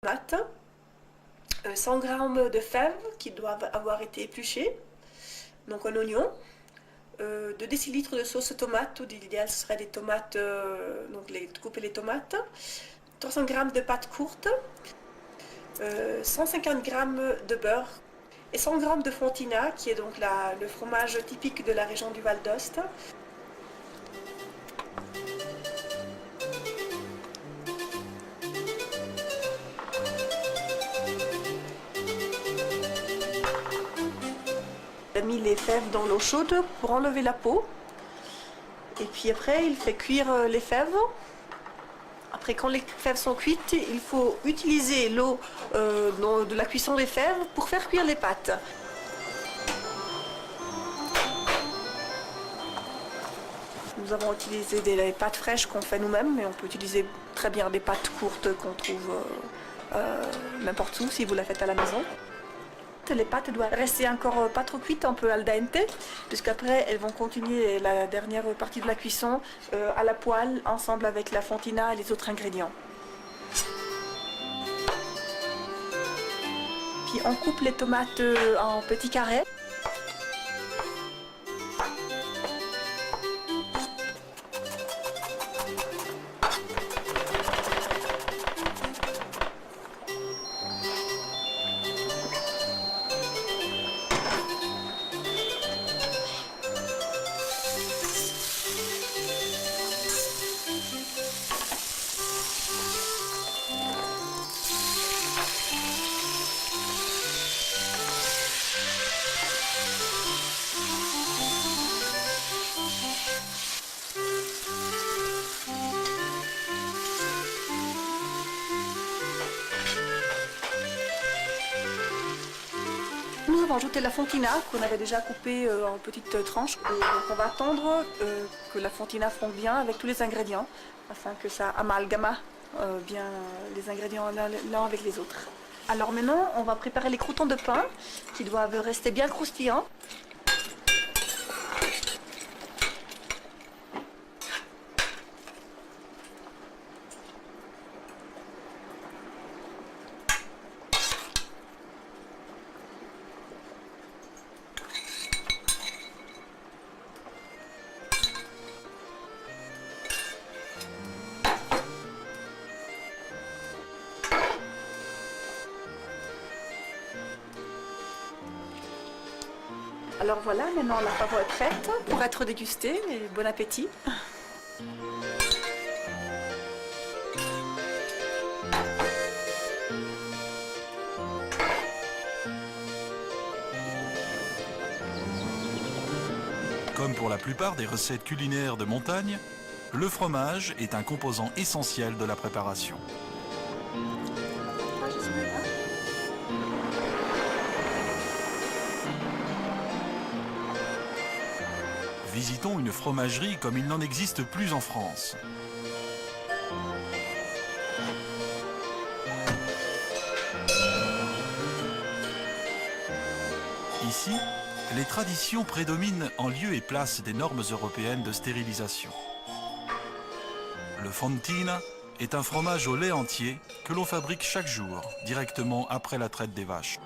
tomates, 100 g de fèves qui doivent avoir été épluchées, donc un oignon, 2 décilitres de sauce tomate, ou l'idéal ce serait des tomates, donc couper les tomates, 300 g de pâte courte, 150 g de beurre et 100 g de fontina, qui est donc le fromage typique de la région du Val d'Ost. Il a mis les fèves dans l'eau chaude pour enlever la peau. Et puis après, il fait cuire les fèves. Après, quand les fèves sont cuites, il faut utiliser l'eau de la cuisson des fèves pour faire cuire les pâtes. Nous avons utilisé des pâtes fraîches qu'on fait nous-mêmes, mais on peut utiliser très bien des pâtes courtes qu'on trouve n'importe où si vous la faites à la maison. Les pâtes doivent rester encore pas trop cuites, un peu al dente, puisqu'après elles vont continuer la dernière partie de la cuisson à la poêle, ensemble avec la fontina et les autres ingrédients. Puis on coupe les tomates en petits carrés. Nous avons ajouté la fontina qu'on avait déjà coupée en petites tranches. Donc on va attendre que la fontina fonde bien avec tous les ingrédients afin que ça amalgame bien les ingrédients l'un avec les autres. Alors maintenant, on va préparer les croûtons de pain qui doivent rester bien croustillants. Alors voilà, maintenant la pavot est prête pour être dégustée et bon appétit. Comme pour la plupart des recettes culinaires de montagne, le fromage est un composant essentiel de la préparation. Visitons une fromagerie comme il n'en existe plus en France. Ici, les traditions prédominent en lieu et place des normes européennes de stérilisation. Le fontina est un fromage au lait entier que l'on fabrique chaque jour, directement après la traite des vaches.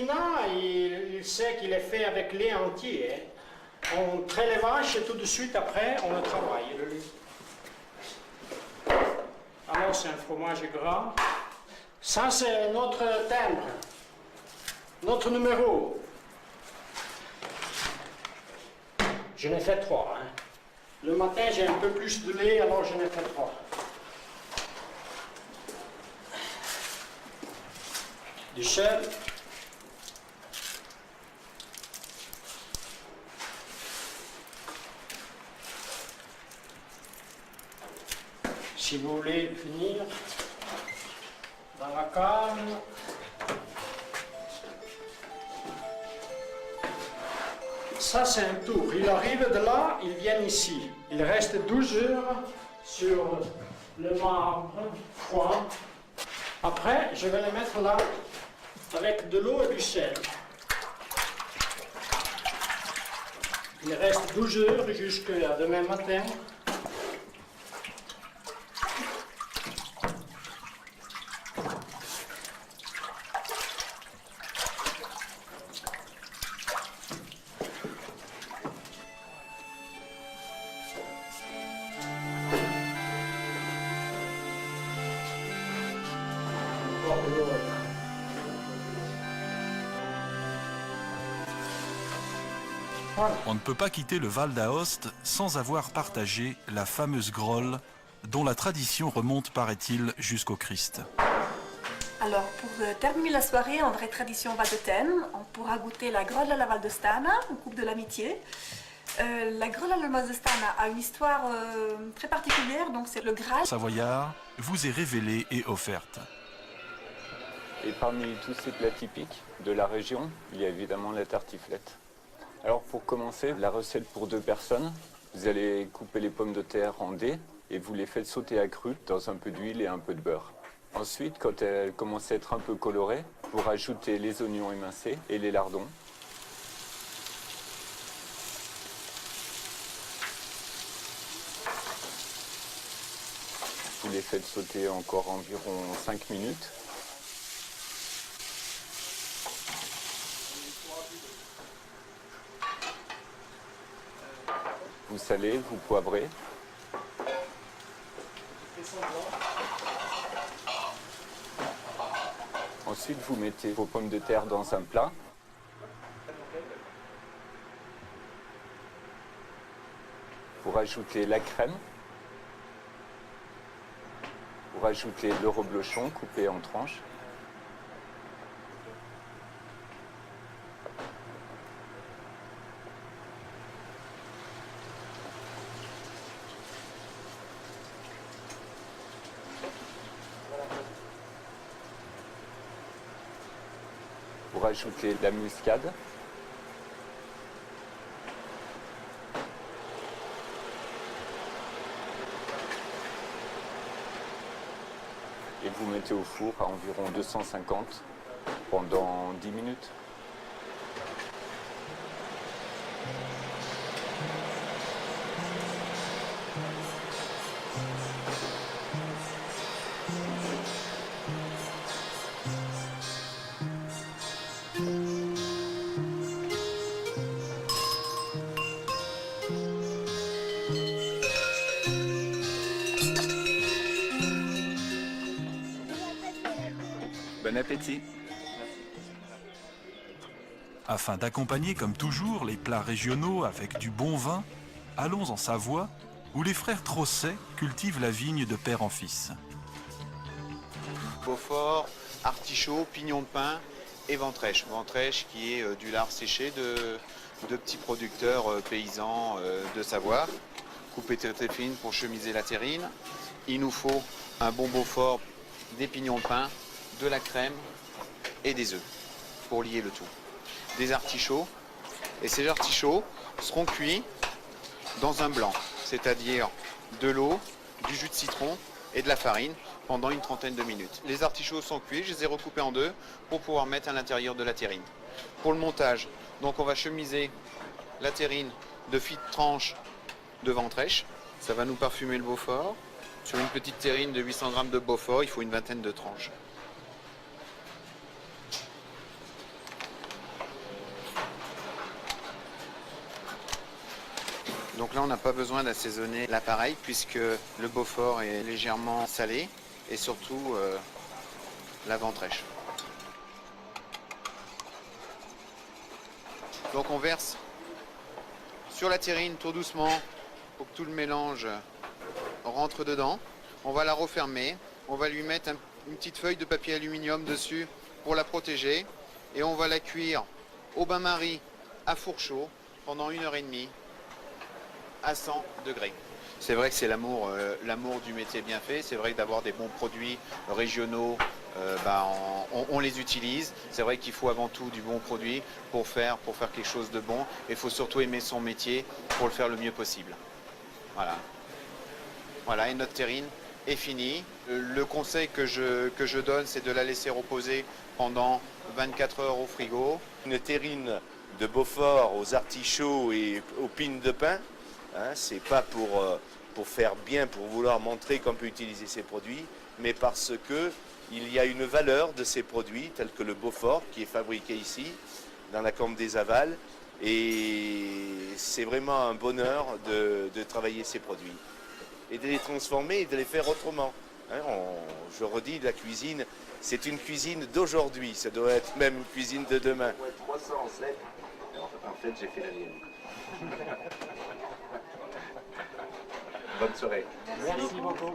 Fontina, il sait qu'il est fait avec lait entier. Hein. On traite les vaches et tout de suite après, on le travaille, le lait. Alors, c'est un fromage gras. Ça, c'est notre timbre, notre numéro. Je n'ai fait 3. Hein. Le matin, j'ai un peu plus de lait, alors je n'ai fait 3. Du sel. Si vous voulez finir dans la canne. Ça, c'est un tour. Il arrive de là, il vient ici. Il reste 12 heures sur le marbre froid. Après, je vais le mettre là avec de l'eau et du sel. Il reste 12 heures jusqu'à demain matin. On ne peut pas quitter le Val d'Aoste sans avoir partagé la fameuse grolle dont la tradition remonte, paraît-il, jusqu'au Christ. Alors, pour terminer la soirée en vraie tradition Val de Thênes, on pourra goûter la grolle à la Val de Stana, au coupe de l'amitié. La grolle à la Val de Stana a une histoire très particulière, donc c'est le Graal. Savoyard vous est révélée et offerte. Et parmi tous ces plats typiques de la région, il y a évidemment la tartiflette. Alors pour commencer, la recette pour 2 personnes, vous allez couper les pommes de terre en dés et vous les faites sauter à cru dans un peu d'huile et un peu de beurre. Ensuite, quand elles commencent à être un peu colorées, vous rajoutez les oignons émincés et les lardons. Vous les faites sauter encore environ 5 minutes. Vous salez, vous poivrez. Ensuite, vous mettez vos pommes de terre dans un plat. Vous rajoutez la crème. Vous rajoutez le reblochon coupé en tranches. Vous rajoutez la muscade. Et vous mettez au four à environ 250 pendant 10 minutes. Bon appétit! Afin d'accompagner comme toujours les plats régionaux avec du bon vin, allons en Savoie où les frères Trosset cultivent la vigne de père en fils. Beaufort, artichaut, pignon de pin et ventrèche. Ventrèche qui est du lard séché de petits producteurs paysans de Savoie. Coupé très fine pour chemiser la terrine. Il nous faut un bon Beaufort, des pignons de pin, de la crème et des œufs pour lier le tout. Des artichauts, et ces artichauts seront cuits dans un blanc, c'est-à-dire de l'eau, du jus de citron et de la farine pendant une trentaine de minutes. Les artichauts sont cuits, je les ai recoupés en 2 pour pouvoir mettre à l'intérieur de la terrine. Pour le montage, donc on va chemiser la terrine de fines tranches de ventrèche. Ça va nous parfumer le Beaufort. Sur une petite terrine de 800 g de Beaufort, il faut une vingtaine de tranches. Donc là, on n'a pas besoin d'assaisonner l'appareil puisque le Beaufort est légèrement salé et surtout la ventrèche. Donc on verse sur la terrine tout doucement pour que tout le mélange rentre dedans. On va la refermer, on va lui mettre une petite feuille de papier aluminium dessus pour la protéger et on va la cuire au bain-marie à four chaud pendant 1h30 à 100 degrés. C'est vrai que c'est l'amour du métier bien fait. C'est vrai que d'avoir des bons produits régionaux, on les utilise. C'est vrai qu'il faut avant tout du bon produit pour faire quelque chose de bon. Et il faut surtout aimer son métier pour le faire le mieux possible. Voilà. Voilà, et notre terrine est finie. Le conseil que je donne, c'est de la laisser reposer pendant 24 heures au frigo. Une terrine de Beaufort aux artichauts et aux pines de pin. Hein, c'est pas pour faire bien, pour vouloir montrer qu'on peut utiliser ces produits, mais parce qu'il y a une valeur de ces produits, tels que le Beaufort, qui est fabriqué ici, dans la Combe des Avals, et c'est vraiment un bonheur de travailler ces produits, et de les transformer et de les faire autrement. Hein, je redis, la cuisine, c'est une cuisine d'aujourd'hui, ça doit être même une cuisine de demain. 307, en fait j'ai fait la mienne. Bonne soirée. Merci beaucoup.